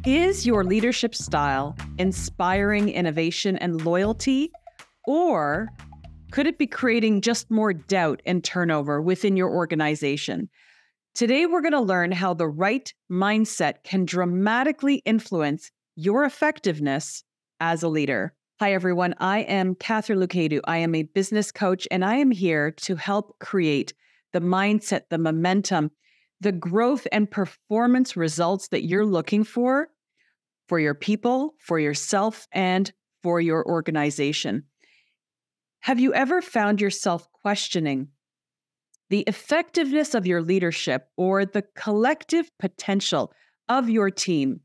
Is your leadership style inspiring innovation and loyalty, or could it be creating just more doubt and turnover within your organization? Today, we're going to learn how the right mindset can dramatically influence your effectiveness as a leader. Hi, everyone. I am Katharine Loucaidou. I am a business coach, and I am here to help create the mindset, the momentum, the growth and performance results that you're looking for your people, for yourself, and for your organization. Have you ever found yourself questioning the effectiveness of your leadership or the collective potential of your team?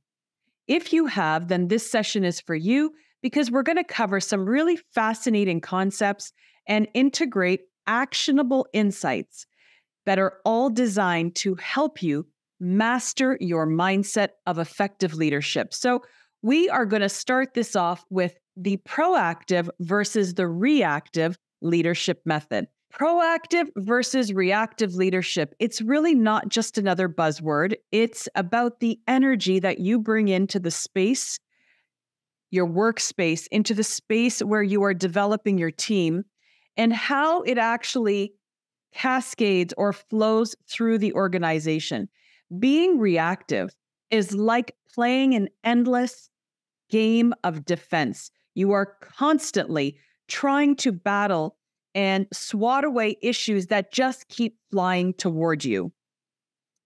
If you have, then this session is for you because we're going to cover some really fascinating concepts and integrate actionable insights that are all designed to help you master your mindset of effective leadership. So we are going to start this off with the proactive versus the reactive leadership method. Proactive versus reactive leadership. It's really not just another buzzword. It's about the energy that you bring into the space, your workspace, into the space where you are developing your team, and how it actually cascades or flows through the organization. Being reactive is like playing an endless game of defense. You are constantly trying to battle and swat away issues that just keep flying toward you.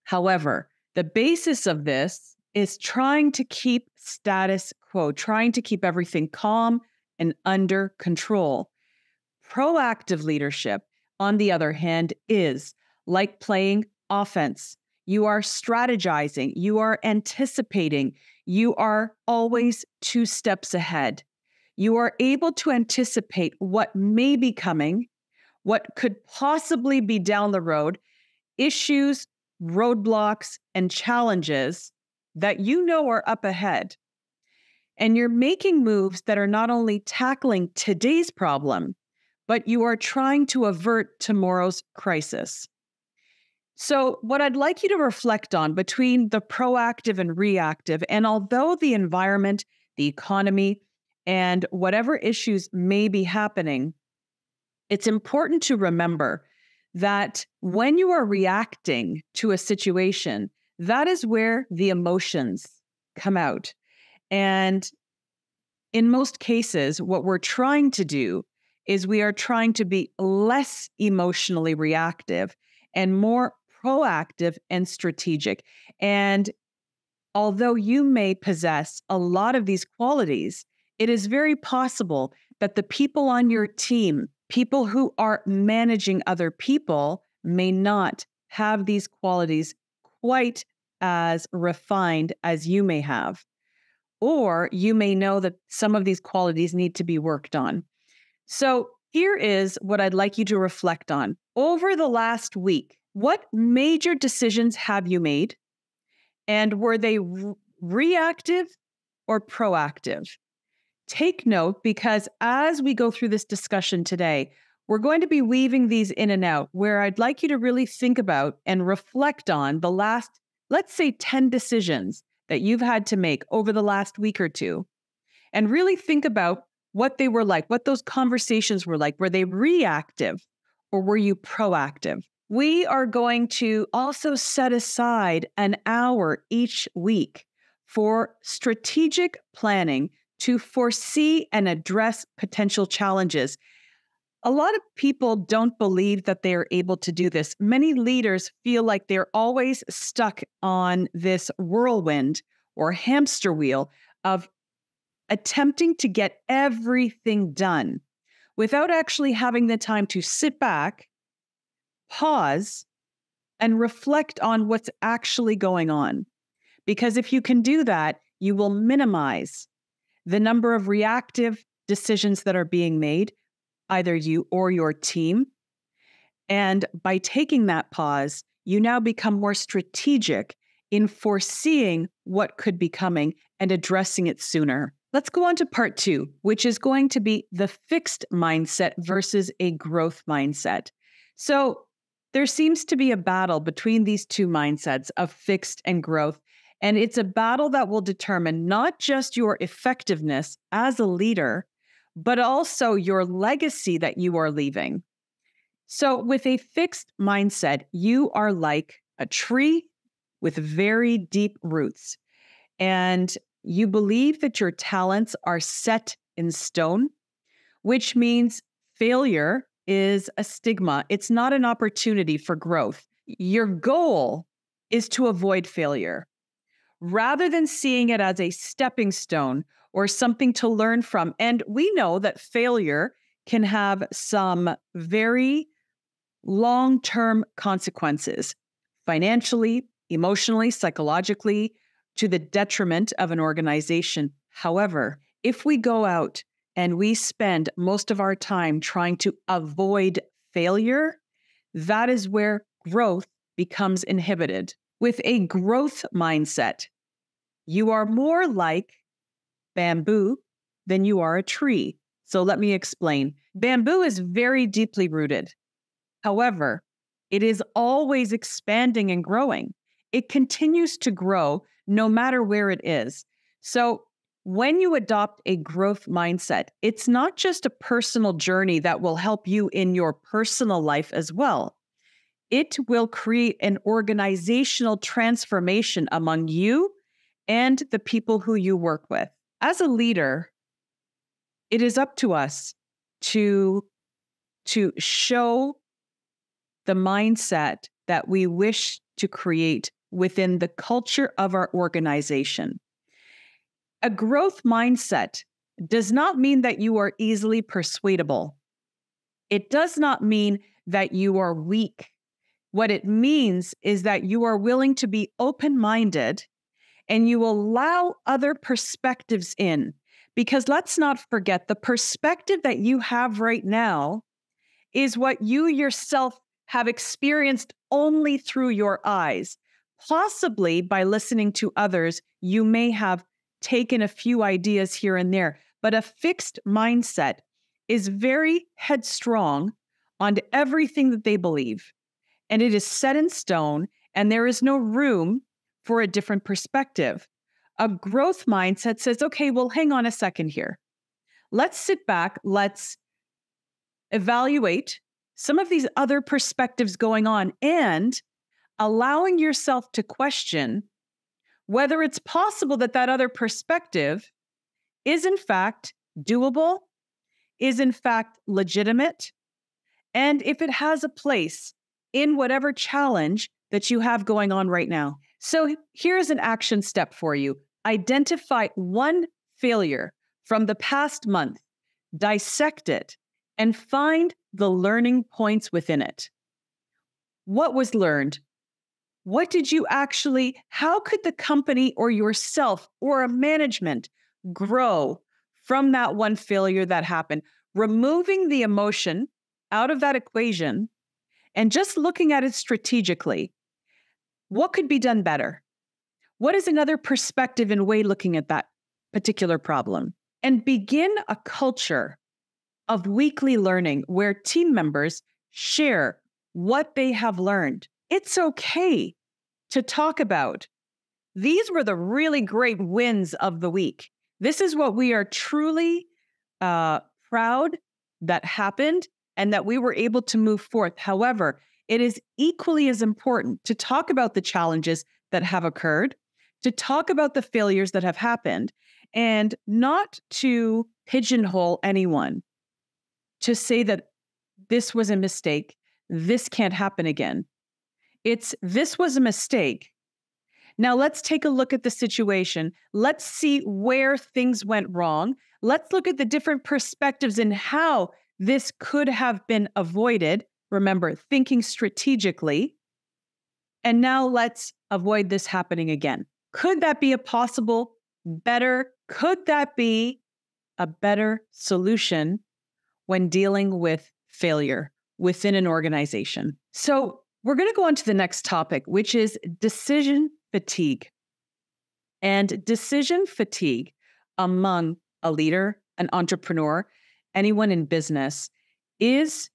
However, the basis of this is trying to keep status quo, trying to keep everything calm and under control. Proactive leadership, on the other hand, is like playing offense. You are strategizing, you are anticipating, you are always 2 steps ahead. You are able to anticipate what may be coming, what could possibly be down the road, issues, roadblocks, and challenges that you know are up ahead. And you're making moves that are not only tackling today's problem, but you are trying to avert tomorrow's crisis. So what I'd like you to reflect on between the proactive and reactive, and although the environment, the economy, and whatever issues may be happening, it's important to remember that when you are reacting to a situation, that is where the emotions come out. And in most cases, what we're trying to do is we are trying to be less emotionally reactive and more proactive and strategic. And although you may possess a lot of these qualities, it is very possible that the people on your team, people who are managing other people, may not have these qualities quite as refined as you may have. Or you may know that some of these qualities need to be worked on. So here is what I'd like you to reflect on. Over the last week, what major decisions have you made? And were they reactive or proactive? Take note, because as we go through this discussion today, we're going to be weaving these in and out, where I'd like you to really think about and reflect on the last, let's say, 10 decisions that you've had to make over the last week or two, and really think about what they were like, what those conversations were like. Were they reactive or were you proactive? We are going to also set aside an hour each week for strategic planning to foresee and address potential challenges. A lot of people don't believe that they are able to do this. Many leaders feel like they're always stuck on this whirlwind or hamster wheel of attempting to get everything done without actually having the time to sit back, pause, and reflect on what's actually going on. Because if you can do that, you will minimize the number of reactive decisions that are being made, either you or your team. And by taking that pause, you now become more strategic in foreseeing what could be coming and addressing it sooner. Let's go on to part 2, which is going to be the fixed mindset versus a growth mindset. So there seems to be a battle between these two mindsets of fixed and growth. And it's a battle that will determine not just your effectiveness as a leader, but also your legacy that you are leaving. So, with a fixed mindset, you are like a tree with very deep roots, and you believe that your talents are set in stone, which means failure is a stigma. It's not an opportunity for growth. Your goal is to avoid failure rather than seeing it as a stepping stone or something to learn from. And we know that failure can have some very long-term consequences, financially, emotionally, psychologically, to the detriment of an organization. However, if we go out and we spend most of our time trying to avoid failure, that is where growth becomes inhibited. With a growth mindset, you are more like bamboo than you are a tree. So let me explain. Bamboo is very deeply rooted. However, it is always expanding and growing. It continues to grow no matter where it is. So when you adopt a growth mindset, it's not just a personal journey that will help you in your personal life as well. It will create an organizational transformation among you and the people who you work with. As a leader, it is up to us to show the mindset that we wish to create within the culture of our organization. A growth mindset does not mean that you are easily persuadable. It does not mean that you are weak. What it means is that you are willing to be open-minded and you allow other perspectives in. Because let's not forget, the perspective that you have right now is what you yourself have experienced only through your eyes. Possibly by listening to others, you may have taken a few ideas here and there, but a fixed mindset is very headstrong on everything that they believe. And it is set in stone, and there is no room for a different perspective. A growth mindset says, okay, well, hang on a second here. Let's sit back. Let's evaluate some of these other perspectives going on and allowing yourself to question whether it's possible that that other perspective is in fact doable, is in fact legitimate, and if it has a place in whatever challenge that you have going on right now. So here's an action step for you. Identify one failure from the past month, dissect it, and find the learning points within it. What was learned? What did you how could the company or yourself or a management grow from that one failure that happened? Removing the emotion out of that equation and just looking at it strategically. What could be done better? What is another perspective and way looking at that particular problem? And begin a culture of weekly learning where team members share what they have learned. It's okay to talk about. These were the really great wins of the week. This is what we are truly proud that happened and that we were able to move forth. However, it is equally as important to talk about the challenges that have occurred, to talk about the failures that have happened, and not to pigeonhole anyone, to say that this was a mistake, this can't happen again. This was a mistake. Now let's take a look at the situation. Let's see where things went wrong. Let's look at the different perspectives and how this could have been avoided. Remember, thinking strategically. And now let's avoid this happening again. Could that be a possible better? Could that be a better solution when dealing with failure within an organization? So we're going to go on to the next topic, which is decision fatigue. And decision fatigue among a leader, an entrepreneur, anyone in business is,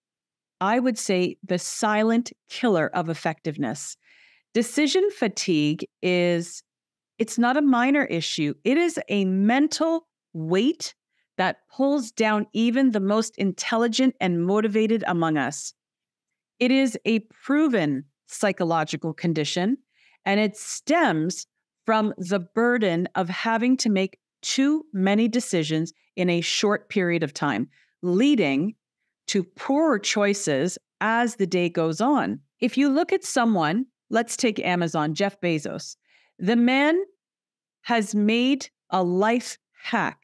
I would say, the silent killer of effectiveness. Decision fatigue is It's not a minor issue. It is a mental weight that pulls down even the most intelligent and motivated among us. It is a proven psychological condition, and it stems from the burden of having to make too many decisions in a short period of time, leading to poorer choices as the day goes on. If you look at someone, let's take Amazon, Jeff Bezos. The man has made a life hack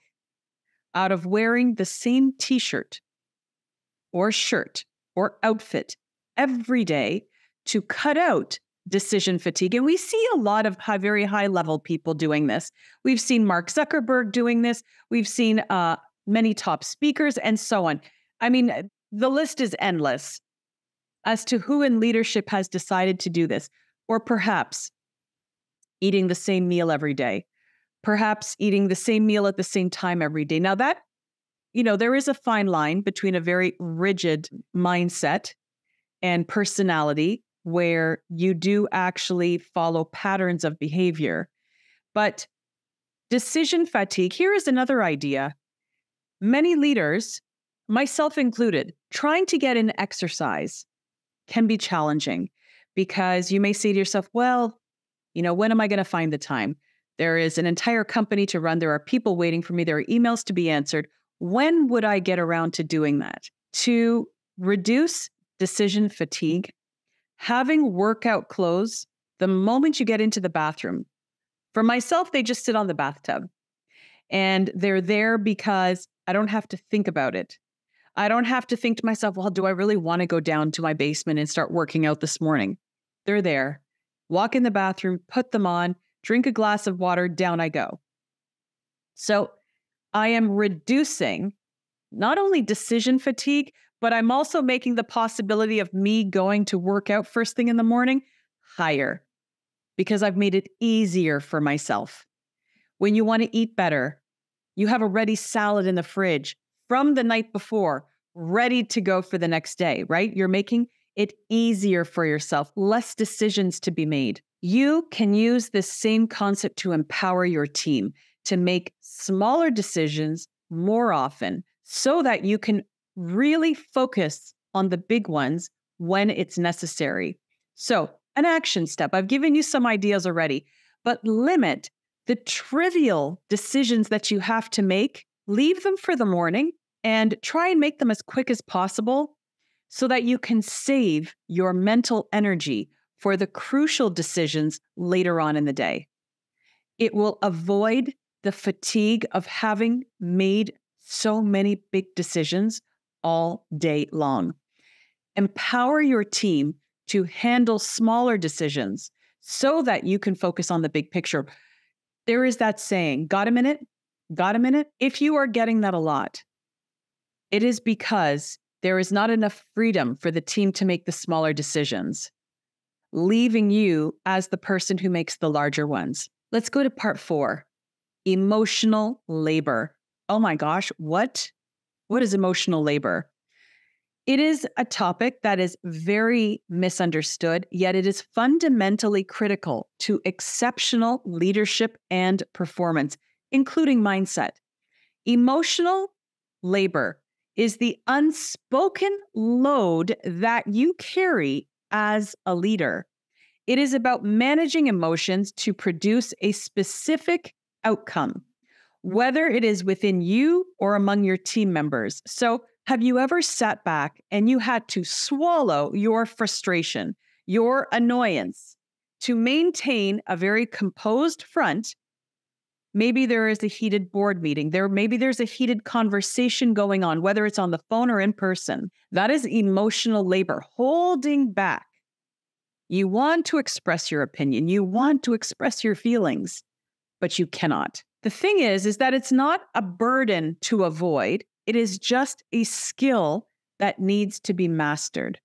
out of wearing the same t-shirt or shirt or outfit every day to cut out decision fatigue. And we see a lot of very high-level people doing this. We've seen Mark Zuckerberg doing this. We've seen many top speakers and so on. I mean, the list is endless as to who in leadership has decided to do this. Or perhaps eating the same meal every day. Perhaps eating the same meal at the same time every day. Now that, there is a fine line between a very rigid mindset and personality where you do actually follow patterns of behavior. But decision fatigue, here is another idea. Many leaders, myself included, trying to get in exercise can be challenging because you may say to yourself, well, when am I going to find the time? There is an entire company to run. There are people waiting for me. There are emails to be answered. When would I get around to doing that? To reduce decision fatigue, having workout clothes the moment you get into the bathroom. For myself, they just sit on the bathtub. And they're there because I don't have to think about it. I don't have to think to myself, well, do I really want to go down to my basement and start working out this morning? They're there. Walk in the bathroom, put them on, drink a glass of water, down I go. So I am reducing not only decision fatigue, but I'm also making the possibility of me going to work out first thing in the morning higher because I've made it easier for myself. When you want to eat better, you have a ready salad in the fridge from the night before, ready to go for the next day, right? You're making it easier for yourself, less decisions to be made. You can use this same concept to empower your team to make smaller decisions more often so that you can really focus on the big ones when it's necessary. So, an action step. I've given you some ideas already, but limit the trivial decisions that you have to make. Leave them for the morning and try and make them as quick as possible so that you can save your mental energy for the crucial decisions later on in the day. It will avoid the fatigue of having made so many big decisions all day long. Empower your team to handle smaller decisions so that you can focus on the big picture. There is that saying, got a minute? Got a minute? If you are getting that a lot, it is because there is not enough freedom for the team to make the smaller decisions, leaving you as the person who makes the larger ones. Let's go to part 4, emotional labor. Oh my gosh, what is emotional labor? It is a topic that is very misunderstood, yet it is fundamentally critical to exceptional leadership and performance, including mindset. Emotional labor is the unspoken load that you carry as a leader. It is about managing emotions to produce a specific outcome, whether it is within you or among your team members. So, have you ever sat back and you had to swallow your frustration, your annoyance, to maintain a very composed front? Maybe there is a heated board meeting. Maybe there's a heated conversation going on, whether it's on the phone or in person. That is emotional labor, holding back. You want to express your opinion. You want to express your feelings, but you cannot. The thing is that it's not a burden to avoid. It is just a skill that needs to be mastered.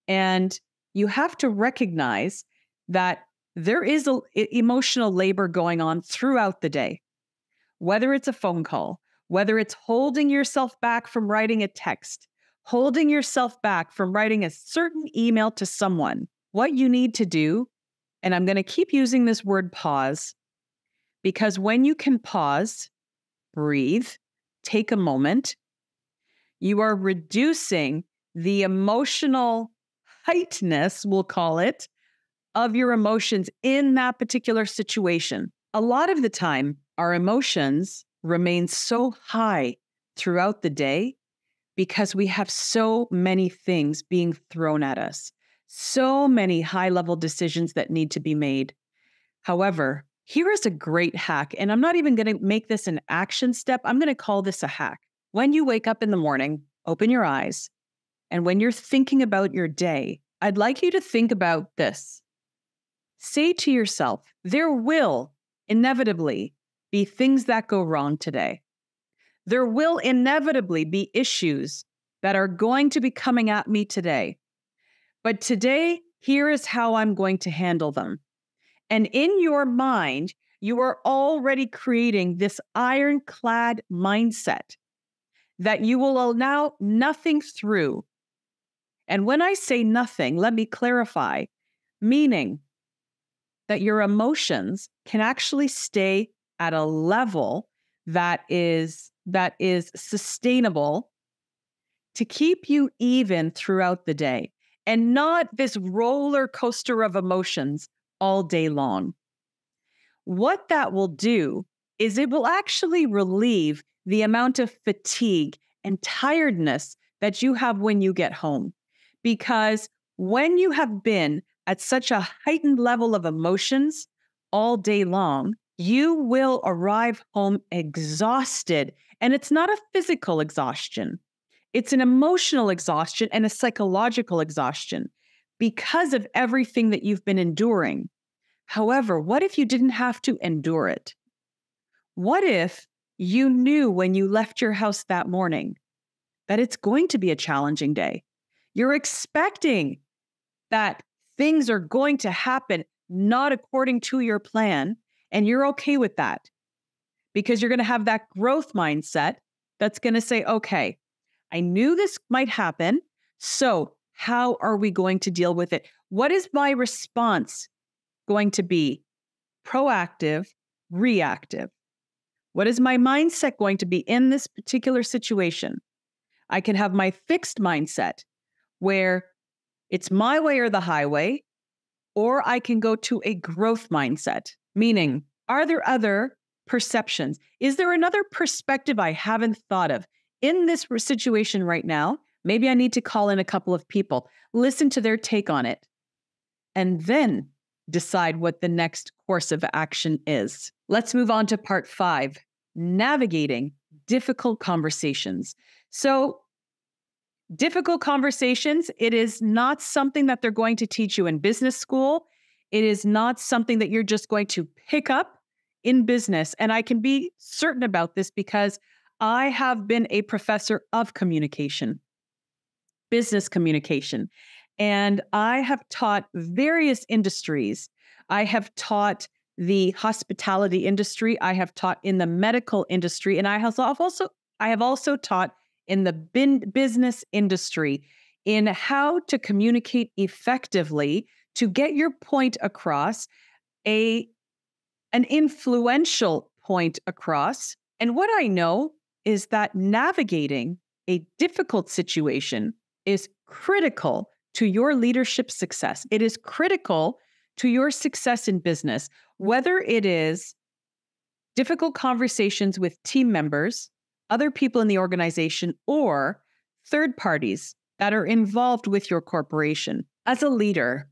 And you have to recognize that there is emotional labor going on throughout the day, whether it's a phone call, whether it's holding yourself back from writing a text, holding yourself back from writing a certain email to someone. What you need to do, and I'm going to keep using this word pause, Because when you can pause, breathe, take a moment, you are reducing the emotional heightness, we'll call it, of your emotions in that particular situation. A lot of the time, our emotions remain so high throughout the day because we have so many things being thrown at us, so many high-level decisions that need to be made. However, here is a great hack, and I'm not even going to make this an action step. I'm going to call this a hack. When you wake up in the morning, open your eyes, and when you're thinking about your day, I'd like you to think about this. Say to yourself, there will inevitably be things that go wrong today. There will inevitably be issues that are going to be coming at me today. But today, here is how I'm going to handle them. And in your mind, you are already creating this ironclad mindset that you will allow nothing through. And when I say nothing, let me clarify, meaning that your emotions can actually stay at a level that is sustainable to keep you even throughout the day and not this roller coaster of emotions all day long. What that will do is it will actually relieve the amount of fatigue and tiredness that you have when you get home. Because when you have been at such a heightened level of emotions all day long, you will arrive home exhausted. And it's not a physical exhaustion. It's an emotional exhaustion and a psychological exhaustion because of everything that you've been enduring. However, what if you didn't have to endure it? What if you knew when you left your house that morning that it's going to be a challenging day? You're expecting that things are going to happen not according to your plan, and you're okay with that because you're going to have that growth mindset that's going to say, okay, I knew this might happen, so how are we going to deal with it? What is my response going to be? Proactive, reactive. What is my mindset going to be in this particular situation? I can have my fixed mindset where it's my way or the highway, or I can go to a growth mindset, meaning, are there other perceptions? Is there another perspective I haven't thought of in this situation right now? Maybe I need to call in a couple of people, listen to their take on it, and then decide what the next course of action is. Let's move on to part 5, navigating difficult conversations. So, difficult conversations, it is not something that they're going to teach you in business school. It is not something that you're just going to pick up in business. And I can be certain about this because I have been a professor of communication, business communication, and I have taught various industries. I have taught the hospitality industry. I have taught in the medical industry, and I have also taught in the business industry in how to communicate effectively to get your point across, an influential point across. And what I know is that navigating a difficult situation is critical to your leadership success. It is critical to your success in business, whether it is difficult conversations with team members, other people in the organization, or third parties that are involved with your corporation. As a leader,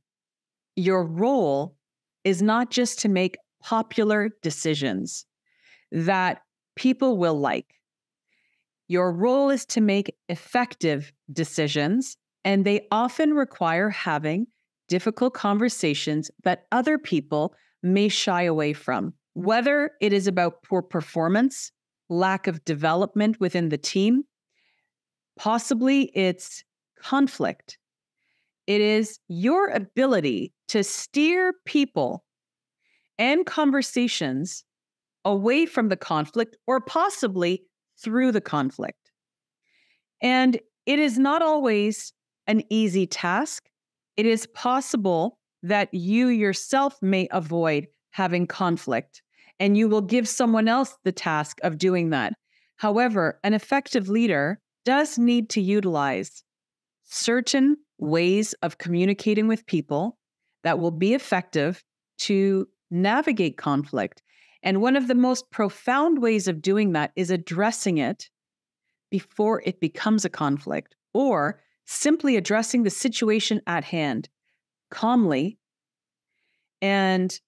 your role is not just to make popular decisions that people will like. Your role is to make effective decisions, and they often require having difficult conversations that other people may shy away from. Whether it is about poor performance, lack of development within the team, possibly it's conflict. It is your ability to steer people and conversations away from the conflict or possibly through the conflict. And it is not always an easy task. It is possible that you yourself may avoid having conflict. and you will give someone else the task of doing that. However, an effective leader does need to utilize certain ways of communicating with people that will be effective to navigate conflict. And one of the most profound ways of doing that is addressing it before it becomes a conflict, or simply addressing the situation at hand calmly and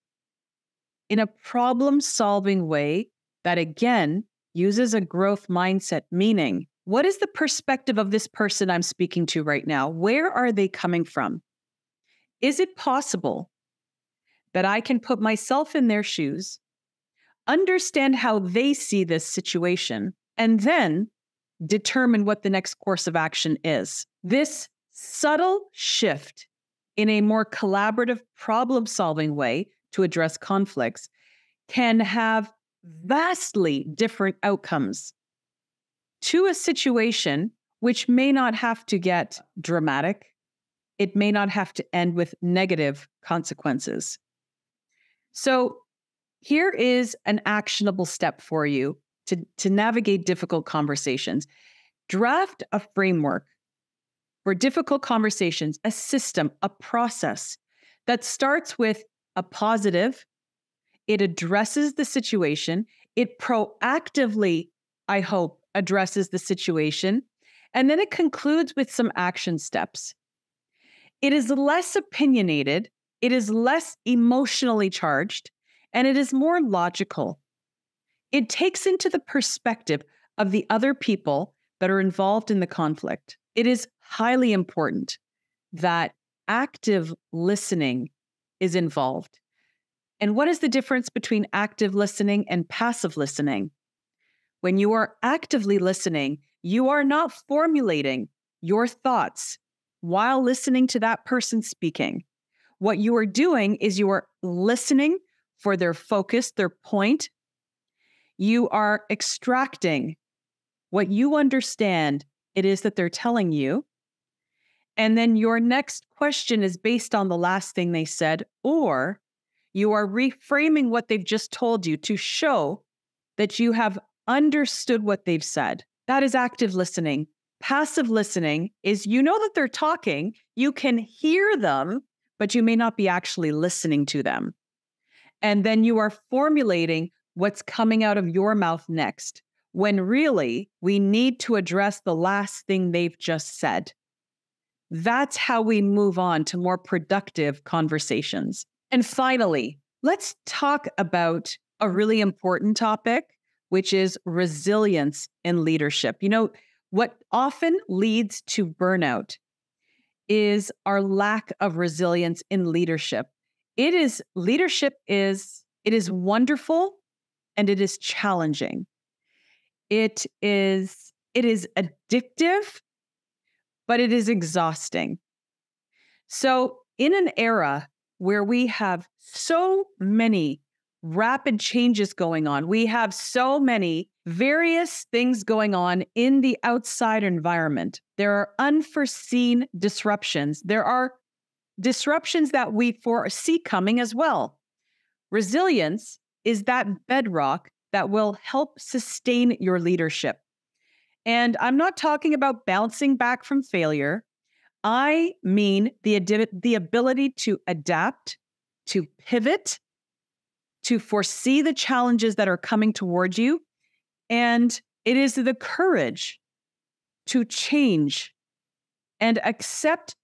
in a problem-solving way that, again, uses a growth mindset, meaning, what is the perspective of this person I'm speaking to right now? Where are they coming from? Is it possible that I can put myself in their shoes, understand how they see this situation, and then determine what the next course of action is? This subtle shift in a more collaborative, problem-solving way to address conflicts can have vastly different outcomes to a situation which may not have to get dramatic. It may not have to end with negative consequences. So here is an actionable step for you to navigate difficult conversations. Draft a framework for difficult conversations, a system, a process that starts with a positive. It addresses the situation. It proactively, I hope, addresses the situation. And then it concludes with some action steps. It is less opinionated. It is less emotionally charged, and it is more logical. It takes into the perspective of the other people that are involved in the conflict. It is highly important that active listening is involved. And what is the difference between active listening and passive listening? When you are actively listening, you are not formulating your thoughts while listening to that person speaking. What you are doing is you are listening for their focus, their point. You are extracting what you understand it is that they're telling you. And then your next question is based on the last thing they said, or you are reframing what they've just told you to show that you have understood what they've said. That is active listening. Passive listening is you know that they're talking, you can hear them, but you may not be actually listening to them. And then you are formulating what's coming out of your mouth next, when really we need to address the last thing they've just said. That's how we move on to more productive conversations. And finally, let's talk about a really important topic, which is resilience in leadership. You know, what often leads to burnout is our lack of resilience in leadership. It is wonderful and it is challenging. It is addictive, but it is exhausting. So in an era where we have so many rapid changes going on, we have so many various things going on in the outside environment. There are unforeseen disruptions. There are disruptions that we foresee coming as well. Resilience is that bedrock that will help sustain your leadership. And I'm not talking about bouncing back from failure. I mean the ability to adapt, to pivot, to foresee the challenges that are coming towards you. And it is the courage to change and accept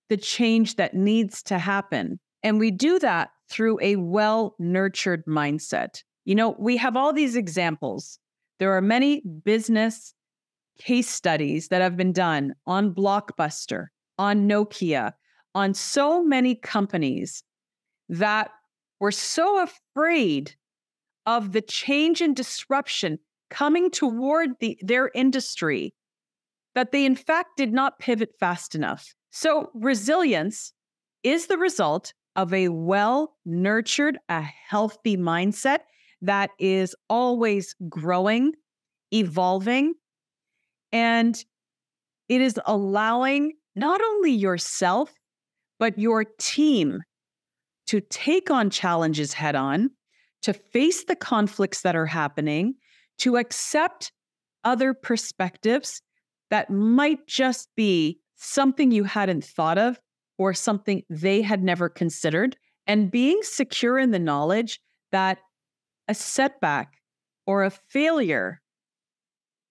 the change that needs to happen. And we do that through a well-nurtured mindset. You know, we have all these examples. There are many business case studies that have been done on Blockbuster, on Nokia, on so many companies that were so afraid of the change and disruption coming toward their industry that they, in fact, did not pivot fast enough. So resilience is the result of a well-nurtured, a healthy mindset that is always growing, evolving, and it is allowing not only yourself, but your team to take on challenges head on, to face the conflicts that are happening, to accept other perspectives that might just be something you hadn't thought of or something they had never considered, and being secure in the knowledge that a setback or a failure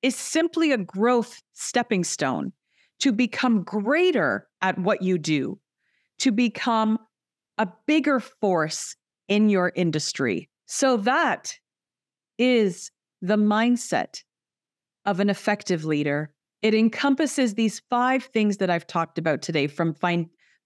is simply a growth stepping stone to become greater at what you do, to become a bigger force in your industry. So that is the mindset of an effective leader. It encompasses these 5 things that I've talked about today, from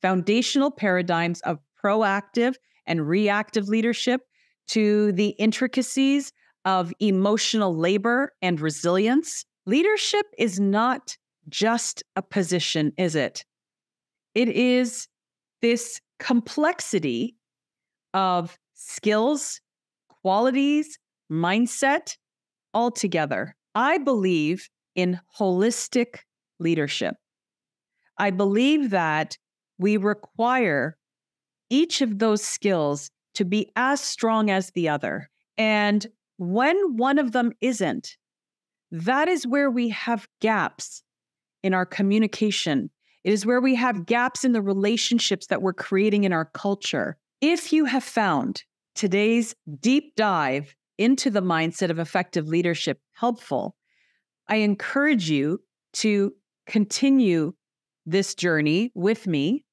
foundational paradigms of proactive and reactive leadership to the intricacies of emotional labor and resilience. Leadership is not just a position, is it? It is this complexity of skills, qualities, mindset all together. I believe in holistic leadership. I believe that we require each of those skills to be as strong as the other. And when one of them isn't, that is where we have gaps in our communication. It is where we have gaps in the relationships that we're creating in our culture. If you have found today's deep dive into the mindset of effective leadership helpful, I encourage you to continue this journey with me.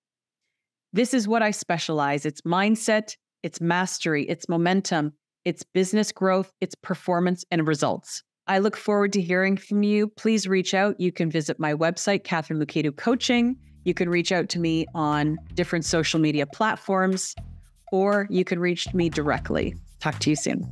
This is what I specialize. It's mindset, it's mastery, it's momentum, it's business growth, it's performance and results. I look forward to hearing from you. Please reach out. You can visit my website, Katharine Loucaidou Coaching. You can reach out to me on different social media platforms, or you can reach me directly. Talk to you soon.